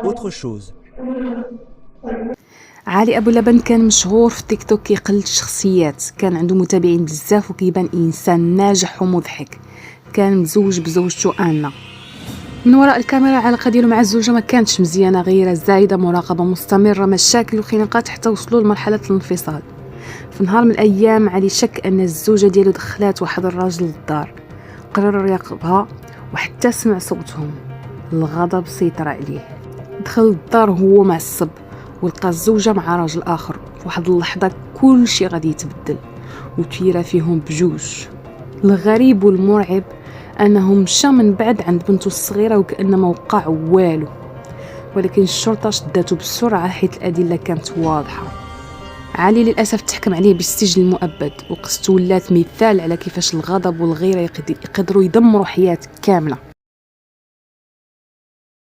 Autre chose. علي ابو لبن كان مشهور في تيك توك كيقلد الشخصيات، كان عنده متابعين بزاف وكيبان انسان ناجح ومضحك. كان متزوج بزوجته انا. من وراء الكاميرا العلاقه ديالو مع الزوجه ما كانتش مزيانه، غيره زايده، مراقبه مستمره، مشاكل وخناقات حتى وصلوا لمرحله الانفصال. في نهار من الايام علي شك ان الزوجه ديالو دخلات واحد الراجل للدار، قرر يراقبها وحتى سمع صوتهم. الغضب سيطر عليه، دخل للدار وهو معصب ولقى الزوجه مع راجل اخر. في واحد اللحظه كل شيء غادي يتبدل وتيرا فيهم بجوج. الغريب والمرعب انه مشى من بعد عند بنته الصغيره وكأن ما وقع والو، ولكن الشرطه شدته بسرعه حيث الادله كانت واضحه. علي للاسف تحكم عليه بالسجن المؤبد، وقصته ولات مثال على كيفاش الغضب والغيره يقدروا يدمروا حياه كامله.